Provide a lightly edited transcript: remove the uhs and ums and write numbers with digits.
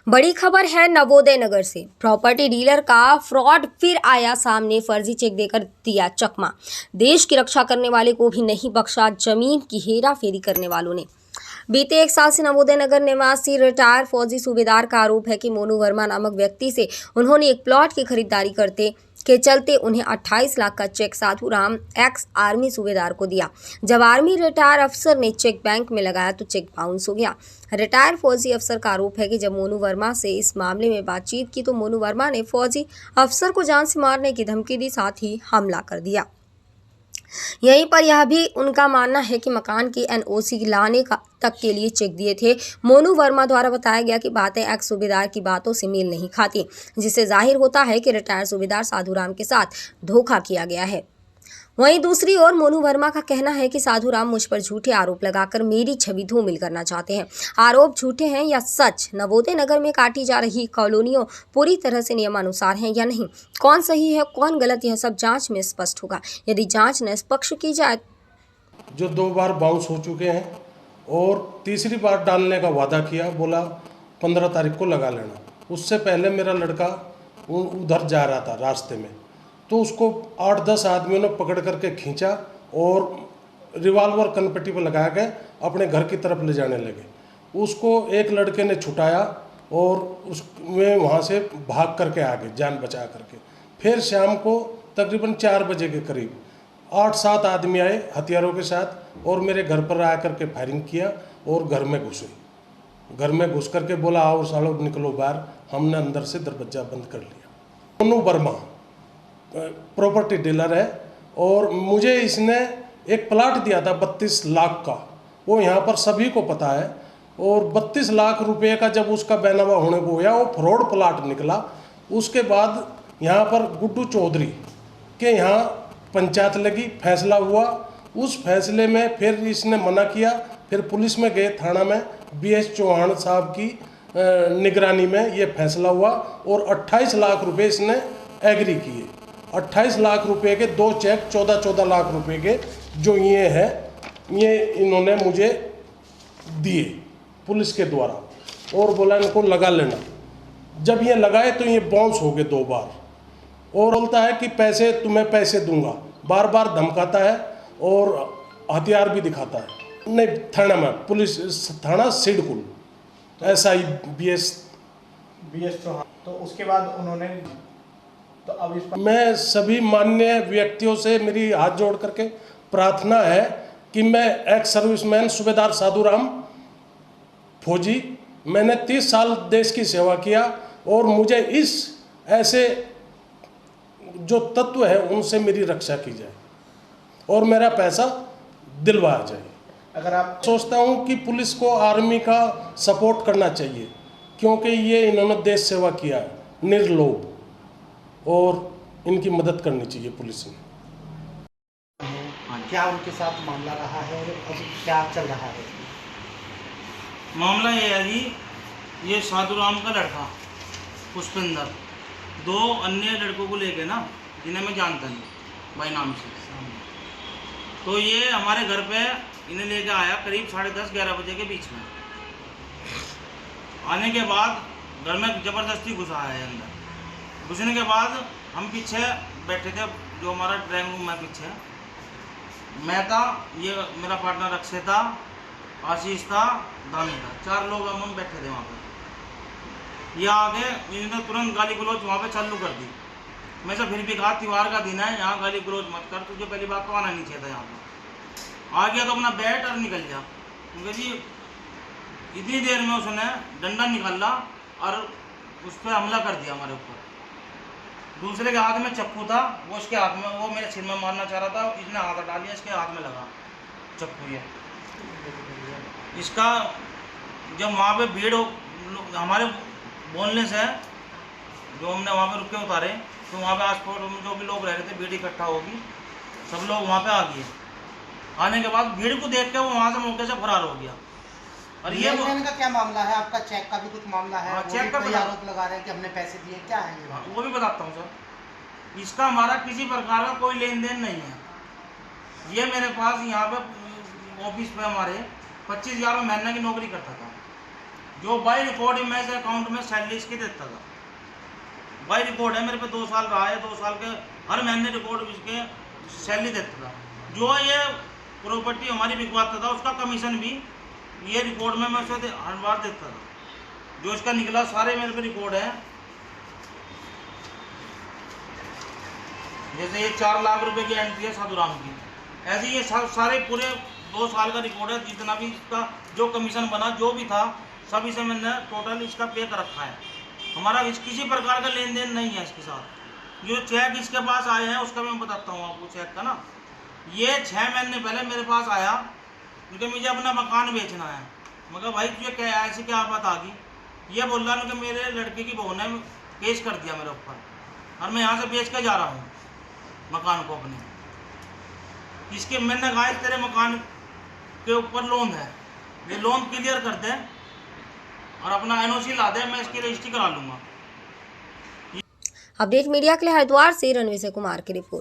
बड़ी खबर है नवोदय नगर से। प्रॉपर्टी डीलर का फ्रॉड फिर आया सामने। फर्जी चेक देकर दिया चकमा। देश की रक्षा करने वाले को भी नहीं बख्शा जमीन की हेराफेरी करने वालों ने। बीते 1 साल से नवोदय नगर निवासी रिटायर फौजी सूबेदार का आरोप है कि मोनू वर्मा नामक व्यक्ति से उन्होंने एक प्लॉट की खरीदारी करते के चलते उन्हें 28 लाख का चेक साधु राम एक्स आर्मी सूबेदार को दिया। जब आर्मी रिटायर अफसर ने चेक बैंक में लगाया तो चेक बाउंस हो गया। रिटायर फौजी अफसर का आरोप है कि जब मोनू वर्मा से इस मामले में बातचीत की तो मोनू वर्मा ने फौजी अफसर को जान से मारने की धमकी दी, साथ ही हमला कर दिया। यहीं पर यह भी उनका मानना है कि मकान की एनओसी लाने तक के लिए चेक दिए थे। मोनू वर्मा द्वारा बताया गया कि बातें एक्स सूबेदार की बातों से मेल नहीं खाती, जिससे जाहिर होता है कि रिटायर सूबेदार साधुराम के साथ धोखा किया गया है। वहीं दूसरी ओर मोनू वर्मा का कहना है कि साधुराम मुझ पर झूठे आरोप लगाकर मेरी छवि धूमिल करना चाहते हैं। आरोप झूठे हैं या सच? नवोदय नगर में काटी जा रही कॉलोनियों पूरी तरह से नियमानुसार हैं या नहीं? कौन सही है कौन गलत, यह सब जांच में स्पष्ट होगा। यदि जांच निष्पक्ष की जाए। जो 2 बार बाउंस हो चुके हैं और तीसरी बार डालने का वादा किया, बोला 15 तारीख को लगा लेना। उससे पहले मेरा लड़का उधर जा रहा था रास्ते में, तो उसको 8-10 आदमियों ने पकड़ करके खींचा और रिवाल्वर कनपट्टी पर लगा के अपने घर की तरफ ले जाने लगे। उसको एक लड़के ने छुटाया और उसमें वहाँ से भाग करके आ गए जान बचा करके। फिर शाम को तकरीबन 4 बजे के करीब 8-7 आदमी आए हथियारों के साथ और मेरे घर पर आकर के फायरिंग किया और घर में घुसे। घर में घुस करके बोला आओ सालो निकलो बाहर। हमने अंदर से दरवाजा बंद कर लिया। मोनू वर्मा प्रॉपर्टी डीलर है और मुझे इसने एक प्लाट दिया था 32 लाख का, वो यहाँ पर सभी को पता है। और 32 लाख रुपए का जब उसका बैनामा होने को गया, वो फ्रॉड प्लाट निकला। उसके बाद यहाँ पर गुड्डू चौधरी के यहाँ पंचायत लगी, फैसला हुआ। उस फैसले में फिर इसने मना किया। फिर पुलिस में गए थाना में, BS चौहान साहब की निगरानी में ये फैसला हुआ और 28 लाख रुपए इसने एग्री किए। 28 लाख रुपए के 2 चेक 14-14 लाख रुपए के जो ये हैं, ये इन्होंने मुझे दिए पुलिस के द्वारा और बोला इनको लगा लेना। जब ये लगाए तो ये बाउंस हो गए 2 बार और बोलता है कि पैसे तुम्हें पैसे दूंगा, बार बार धमकाता है और हथियार भी दिखाता है। नहीं, थाना में पुलिस थाना सिडकुल SI BS चौहान। तो उसके बाद उन्होंने तो अब इस पर मैं सभी माननीय व्यक्तियों से मेरी हाथ जोड़ करके प्रार्थना है कि मैं एक्स सर्विसमैन सूबेदार साधुराम फौजी, मैंने 30 साल देश की सेवा किया और मुझे इस ऐसे जो तत्व है उनसे मेरी रक्षा की जाए और मेरा पैसा दिलवाया जाए। अगर आप सोचता हूं कि पुलिस को आर्मी का सपोर्ट करना चाहिए, क्योंकि ये इन्होंने देश सेवा किया है निर्लोभ, और इनकी मदद करनी चाहिए पुलिस ने। क्या उनके साथ मामला रहा है और अभी क्या चल रहा है? मामला ये है जी, ये साधुराम का लड़का पुष्पेंद्र 2 अन्य लड़कों को लेके ना, जिन्हें मैं जानता नहीं भाई नाम से, तो ये हमारे घर पे इन्हें लेके आया करीब 10:30-11 बजे के बीच में। आने के बाद घर में ज़बरदस्ती घुसा है अंदर। घुसने के बाद हम पीछे बैठे थे, जो हमारा ड्राइंग रूम है पीछे, मैं था, ये मेरा पार्टनर अक्षय था, आशीष था, दानी था, 4 लोग हम बैठे थे वहाँ पे। ये आगे इन्होंने तुरंत गाली गलौज वहाँ पे चालू कर दी। मैं से फिर भी कहा त्योहार का दिन है, यहाँ गाली गलौज मत कर, तुझे पहली बात तो आना नहीं चाहिए था यहाँ पर। आ गया तो अपना बैट और निकल गया, क्योंकि जी इतनी देर में उसने डंडा निकाला और उस पर हमला कर दिया हमारे ऊपर। दूसरे के हाथ में चक्कू था, वो उसके हाथ में, वो मेरे सिर में मारना चाह रहा था, इसने हाथ डाल दिया, इसके हाथ में लगा चक्कू। ये इसका जब वहाँ पे भीड़ हमारे बोलने से जो हमने वहाँ पे रुक के उतारे, तो वहाँ पे आस पड़ोस में जो भी लोग रह रहे थे, भीड़ इकट्ठा होगी, सब लोग वहाँ पे आ गए। आने के बाद भीड़ को देख के वो वहाँ से मौके से फरार हो गया। और ये का क्या मामला है? आपका चेक का भी कुछ मामला है? चेक का आरोप लगा रहे हैं कि हमने पैसे दिए, क्या है ये? वो भी बताता हूँ सर। इसका हमारा किसी प्रकार का कोई लेन देन नहीं है। ये मेरे पास यहाँ पे ऑफिस पे हमारे 25,000 महीने की नौकरी करता था। जो बाई रिकॉर्ड मैं इस अकाउंट में सैलरी इसकी देता था, बाई रिकॉर्ड है मेरे पे 2 साल रहा है, 2 साल के हर महीने रिकॉर्ड इसके सैलरी देता था। जो ये प्रॉपर्टी हमारी बिकवाता था उसका कमीशन भी ये रिकॉर्ड में मैं उसे हर बार देता था। जो इसका निकला सारे मेरे पे रिकॉर्ड है। जैसे ये 4 लाख रुपए की एंट्री है साधुराम की, ऐसे ये सारे पूरे 2 साल का रिकॉर्ड है। जितना भी इसका जो कमीशन बना जो भी था सभी से मैंने टोटल इसका पे कर रखा है। हमारा किसी प्रकार का लेन देन नहीं है इसके साथ। जो चेक इसके पास आए हैं उसका मैं बताता हूँ आपको चेक का ना। ये 6 महीने पहले मेरे पास आया क्योंकि मुझे अपना मकान बेचना है। मगर भाई तुझे क्या ऐसी क्या बात आ गई, ये बोल रहा कि मेरे लड़के की बहू ने केस कर दिया मेरे ऊपर और मैं यहाँ से बेच के जा रहा हूँ मकान को अपने। इसके मैंने कहा तेरे मकान के ऊपर लोन है, ये लोन क्लियर कर दे और अपना एनओसी ला दे, मैं इसकी रजिस्ट्री करा लूँगा। अपडेट मीडिया के लिए हरिद्वार से रणवीर कुमार की रिपोर्ट।